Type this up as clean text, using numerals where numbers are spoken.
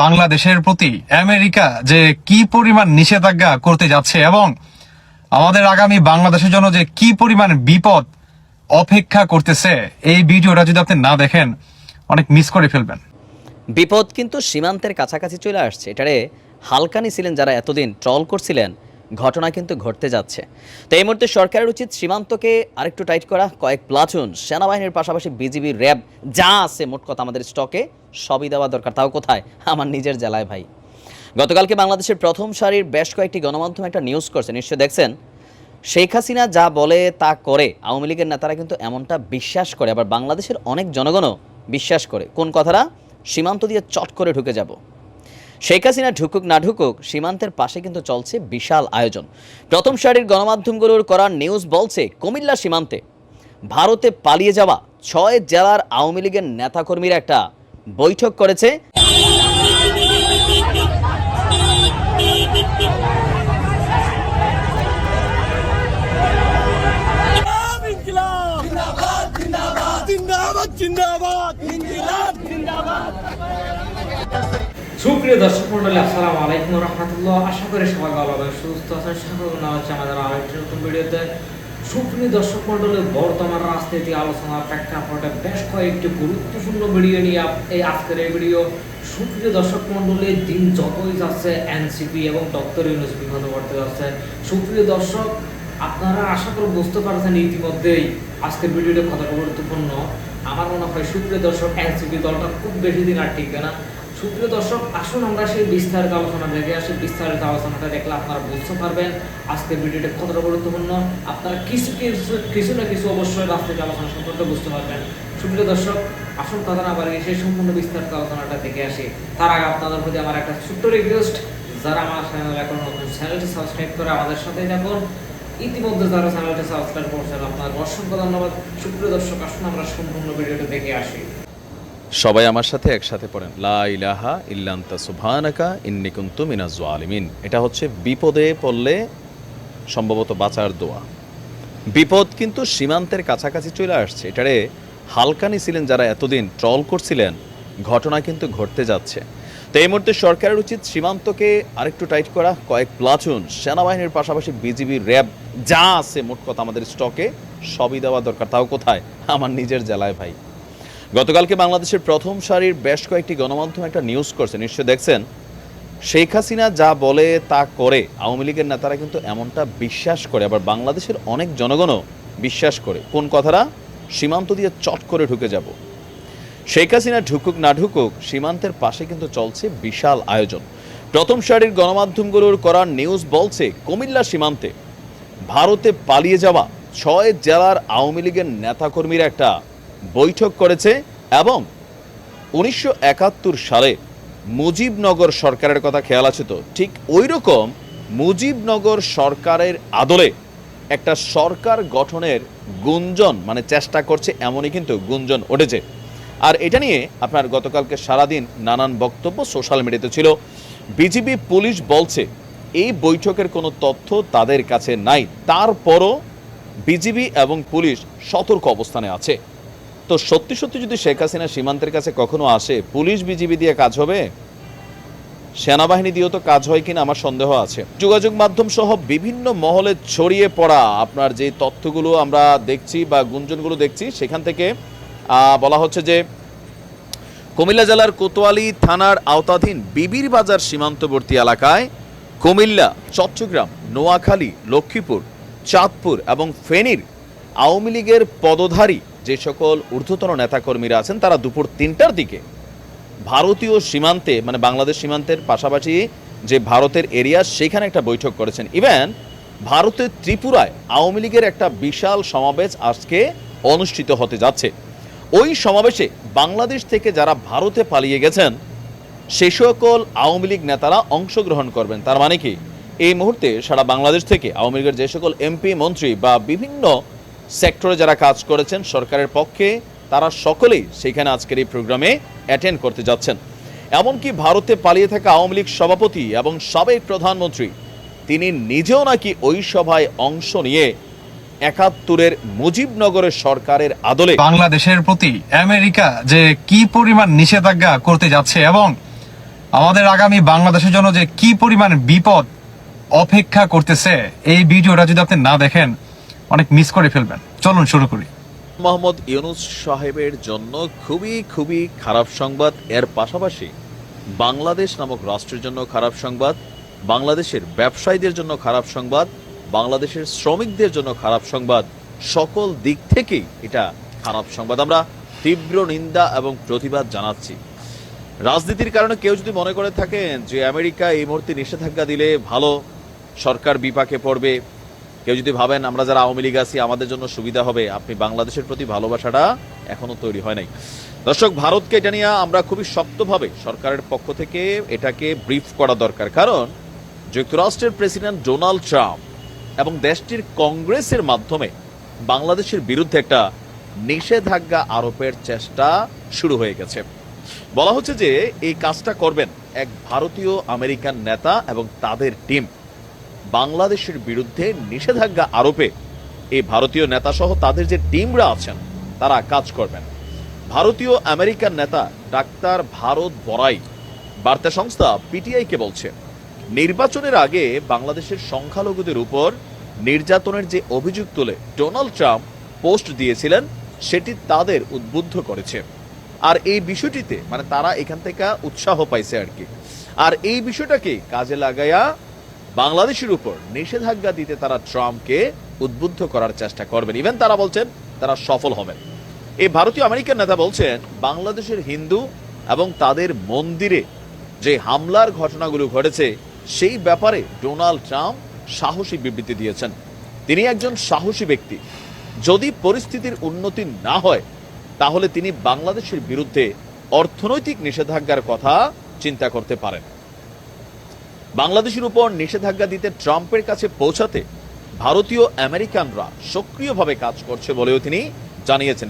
বাংলাদেশের প্রতি আমেরিকা যে কি পরিমাণ নিষেধাজ্ঞা করতে যাচ্ছে এবং আমাদের আগামী বাংলাদেশের জন্য যে কি পরিমাণ বিপদ অপেক্ষা করতেছে, এই ভিডিওটা যদি আপনি না দেখেন অনেক মিস করে ফেলবেন। বিপদ কিন্তু সীমান্তের কাছাকাছি চলে আসছে। এটারে হালকা নিছিলেন যারা এতদিন ট্রল করছিলেন, ঘটনা কিন্তু ঘটতে যাচ্ছে। তো এই মুহূর্তে সরকারের উচিত সীমান্তকে আরেকটু টাইট করা, কয়েক প্লাটুন সেনাবাহিনীর পাশাপাশি বিজিবি, র্যাব যা আছে মোট কথা আমাদের স্টকে সবই দেওয়া দরকার। তাও কোথায়? আমার নিজের জেলায় ভাই। গতকালকে বাংলাদেশের প্রথম সারির বেশ কয়েকটি গণমাধ্যম একটা নিউজ করছে, নিশ্চয়ই দেখছেন। শেখ হাসিনা যা বলে তা করে, আওয়ামী লীগের নেতারা কিন্তু এমনটা বিশ্বাস করে, আবার বাংলাদেশের অনেক জনগণও বিশ্বাস করে। কোন কথাটা? সীমান্ত দিয়ে চট করে ঢুকে যাব। শেখ হাসিনা ঢুকুক না ঢুকুক, সীমান্তের পাশে কিন্তু চলছে বিশাল আয়োজন। প্রথম সারির গণমাধ্যমগুলোর করা নিউজ বলছে, কুমিল্লা সীমান্তে ভারতে পালিয়ে যাওয়া ৬ জেলার আওয়ামী লীগের নেতাকর্মীরা একটা বৈঠক করেছে। সুপ্রিয় দর্শক মন্ডলী, আসসালামু আলাইকুম রহমতুল্লাহ। আশা করি সবাই ভালো আছেন, সুস্থ আছেন। স্বাগত জানাচ্ছি আমাদের আরেকটি নতুন ভিডিওতে। সুপ্রিয় দর্শক মন্ডলী, বর্তমান রাজনীতি আলোচনার প্রেক্ষাপটে বেশ কয়েকটি গুরুত্বপূর্ণ ভিডিও নিয়ে এই আজকের এই ভিডিও। সুপ্রিয় দর্শক মন্ডলী, দিন যতই যাচ্ছে এনসিপি এবং ডক্টর ইউনূস বিপদ করতে যাচ্ছে। সুপ্রিয় দর্শক, আপনারা আশা করে বুঝতে পারছেন ইতিমধ্যেই আজকের ভিডিওটা কতটা গুরুত্বপূর্ণ। আমার মনে হয় সুপ্রিয় দর্শক, এনসিপি দলটা খুব বেশি দিন আর টিকবে না। সুপ্রিয় দর্শক, আসুন আমরা সেই বিস্তারিত আলোচনা দেখে আসি। বিস্তারিত আলোচনাটা দেখলে আপনারা বুঝতে পারবেন আজকের ভিডিওটা কতটা গুরুত্বপূর্ণ। আপনারা কিছু না কিছু অবশ্যই রাজনীতি আলোচনা সম্পর্কে বুঝতে পারবেন। সুপ্রিয় দর্শক, আসুন কথা না বাড়িয়ে সেই সম্পূর্ণ বিস্তারিত আলোচনাটা দেখে আসি। তার আগে আপনাদের প্রতি আমার একটা ছোট্ট রিকোয়েস্ট, যারা আমার চ্যানেল এখন নতুন, চ্যানেলটি সাবস্ক্রাইব করে আমাদের সাথেই থাকুন। ইতিমধ্যে যারা চ্যানেলটি সাবস্ক্রাইব করছেন আপনার অসংখ্য ধন্যবাদ। সুপ্রিয় দর্শক, আসুন আমরা সম্পূর্ণ ভিডিওটা দেখে আসি। সবাই আমার সাথে একসাথে পড়েন, লা ইলাহা ইল্লা আনতা সুবহানাকা ইন্নী কুনতু মিনাজ জালিমিন। এটা হচ্ছে বিপদে পড়লে সম্ভবত বাঁচার দোয়া। বিপদ কিন্তু সীমান্তের কাছাকাছি চলে আসছে। এটারে হালকা নিছিলেন যারা এতদিন ট্রল করছিলেন, ঘটনা কিন্তু ঘটতে যাচ্ছে। তো এই মুহূর্তে সরকারের উচিত সীমান্তকে আরেকটু টাইট করা, কয়েক প্লাটুন সেনাবাহিনীর পাশাপাশি বিজিবি, র্যাব যা আছে মোট কথা আমাদের স্টকে সবই দেওয়া দরকার। তাও কোথায়? আমার নিজের জেলায় ভাই। গতকালকে বাংলাদেশের প্রথম সারির বেশ কয়েকটি গণমাধ্যম একটা নিউজ করছে, নিশ্চয়ই দেখছেন। শেখ হাসিনা যা বলে তা করে, আওয়ামী লীগের নেতারা কিন্তু এমনটা বিশ্বাস করে, আবার বাংলাদেশের অনেক জনগণও বিশ্বাস করে। কোন কথাটা? সীমান্ত দিয়ে চট করে ঢুকে যাব। শেখ হাসিনা ঢুকুক না ঢুকুক, সীমান্তের পাশে কিন্তু চলছে বিশাল আয়োজন। প্রথম সারির গণমাধ্যমগুলোর করা নিউজ বলছে, কুমিল্লা সীমান্তে ভারতে পালিয়ে যাওয়া ৬ জেলার আওয়ামী লীগের নেতাকর্মীরা একটা বৈঠক করেছে এবং ১৯৭১ সালে মুজিবনগর সরকারের কথা খেয়াল আছে তো? ঠিক ওই রকম মুজিবনগর সরকারের আদলে একটা সরকার গঠনের গুঞ্জন, মানে চেষ্টা করছে এমনই কিন্তু গুঞ্জন উঠেছে। আর এটা নিয়ে আপনার গতকালকে সারাদিন নানান বক্তব্য সোশ্যাল মিডিয়াতে ছিল। বিজিবি, পুলিশ বলছে এই বৈঠকের কোনো তথ্য তাদের কাছে নাই, তারপরও বিজিবি এবং পুলিশ সতর্ক অবস্থানে আছে। তো সত্যি সত্যি যদি শেখ হাসিনা সীমান্তের কাছে কখনো আসে, পুলিশ বিজিবি দিয়ে কাজ হবে? সেনাবাহিনী দিয়েও তো কাজ হয় কিনা আমার সন্দেহ আছে। যোগাযোগ মাধ্যম সহ বিভিন্ন মহলে ছড়িয়ে পড়া আপনার যে তথ্যগুলো আমরা দেখছি বা গুঞ্জনগুলো দেখছি, সেখান থেকে বলা হচ্ছে যে কুমিল্লা জেলার কোতোয়ালি থানার আওতাধীন বিবির বাজার সীমান্তবর্তী এলাকায় কুমিল্লা, চট্টগ্রাম, নোয়াখালী, লক্ষ্মীপুর, চাঁদপুর এবং ফেনীর আওয়ামী লীগের পদধারী যে সকল ঊর্ধ্বতন নেতাকর্মীরা আছেন, তারা দুপুর ৩টার দিকে ভারতীয় সীমান্তে, মানে বাংলাদেশ সীমান্তের পাশাপাশি যে ভারতের এরিয়া, সেখানে একটা বৈঠক করেছেন। ইভেন ভারতের ত্রিপুরায় আওয়ামী লীগের একটা বিশাল সমাবেশ আজকে অনুষ্ঠিত হতে যাচ্ছে। ওই সমাবেশে বাংলাদেশ থেকে যারা ভারতে পালিয়ে গেছেন সে সকল আওয়ামী লীগ নেতারা অংশগ্রহণ করবেন। তার মানে কি, এই মুহূর্তে সারা বাংলাদেশ থেকে আওয়ামী লীগের যে সকল এমপি, মন্ত্রী বা বিভিন্ন সেক্টরে যারা কাজ করেছেন সরকারের পক্ষে, তারা সকলেই সেখানে আজকের এই প্রোগ্রামে অ্যাটেন্ড করতে যাচ্ছেন। এমনকি ভারতে পালিয়ে থাকা আওয়ামী লীগ সভাপতি এবং সাবেক প্রধানমন্ত্রী, তিনি নিজেও নাকি ওই সভায় অংশ নিয়ে ৭১-এর মুজিবনগরের সরকারের আদলে বাংলাদেশের প্রতি আমেরিকা যে কি পরিমাণ নিষেধাজ্ঞা করতে যাচ্ছে এবং আমাদের আগামী বাংলাদেশের জন্য যে কি পরিমাণ বিপদ অপেক্ষা করতেছে, এই ভিডিওটা যদি আপনি না দেখেন অনেক মিস করে ফেলবেন। চলুন শুরু করি। মোহাম্মদ ইউনূস সাহেবের জন্য খুবই খুবই খারাপ সংবাদ। এর পাশাপাশি বাংলাদেশ নামক রাষ্ট্রের জন্য খারাপ সংবাদ, বাংলাদেশের ব্যবসায়ীদের জন্য খারাপ সংবাদ, বাংলাদেশের শ্রমিকদের জন্য খারাপ সংবাদ। সকল দিক থেকেই এটা খারাপ সংবাদ। আমরা তীব্র নিন্দা এবং প্রতিবাদ জানাচ্ছি। রাজনীতির কারণে কেউ যদি মনে করে থাকেন যে আমেরিকা এই মুহূর্তে নিষেধাজ্ঞা দিলে ভালো, সরকার বিপাকে পড়বে, কেউ যদি ভাবেন আমরা যারা আওয়ামী লীগ আছি আমাদের জন্য সুবিধা হবে, আপনি বাংলাদেশের প্রতি ভালোবাসাটা এখনো তৈরি হয় নাই। দর্শক, ভারতকে এটা নিয়ে আমরা খুবই শক্তভাবে সরকারের পক্ষ থেকে এটাকে ব্রিফ করা দরকার। কারণ যুক্তরাষ্ট্রের প্রেসিডেন্ট ডোনাল্ড ট্রাম্প এবং দেশটির কংগ্রেসের মাধ্যমে বাংলাদেশের বিরুদ্ধে একটা নিষেধাজ্ঞা আরোপের চেষ্টা শুরু হয়ে গেছে। বলা হচ্ছে যে এই কাজটা করবেন এক ভারতীয় আমেরিকান নেতা এবং তাদের টিম। বাংলাদেশের বিরুদ্ধে নিষেধাজ্ঞা আরোপে এই ভারতীয় নেতা সহ তাদের যে টিমরা আছেন তারা কাজ করবেন। ভারতীয় আমেরিকান নেতা ডাক্তার ভারত বড়াই বার্তা সংস্থা পিটিআইকে বলছে, নির্বাচনের আগে বাংলাদেশের সংখ্যালঘুদের উপর নির্যাতনের যে অভিযোগ তুলে ডোনাল্ড ট্রাম্প পোস্ট দিয়েছিলেন সেটি তাদের উদ্বুদ্ধ করেছে। আর এই বিষয়টিতে মানে তারা এখান থেকে উৎসাহ পাইছে আর কি। আর এই বিষয়টাকে কাজে লাগাইয়া বাংলাদেশের উপর নিষেধাজ্ঞা দিতে তারা ট্রাম্পকে উদ্বুদ্ধ করার চেষ্টা করবেন। ইভেন তারা বলছেন তারা সফল হবেন। এই ভারতীয় আমেরিকান নেতা বলছেন বাংলাদেশের হিন্দু এবং তাদের মন্দিরে যে হামলার ঘটনাগুলো ঘটেছে সেই ব্যাপারে ডোনাল্ড ট্রাম্প সাহসী বিবৃতি দিয়েছেন। তিনি একজন সাহসী ব্যক্তি। যদি পরিস্থিতির উন্নতি না হয় তাহলে তিনি বাংলাদেশের বিরুদ্ধে অর্থনৈতিক নিষেধাজ্ঞার কথা চিন্তা করতে পারেন। বাংলাদেশের উপর নিষেধাজ্ঞা দিতে ট্রাম্পের কাছে পৌঁছাতে ভারতীয় আমেরিকানরা সক্রিয়ভাবে কাজ করছে বলেও তিনি জানিয়েছেন।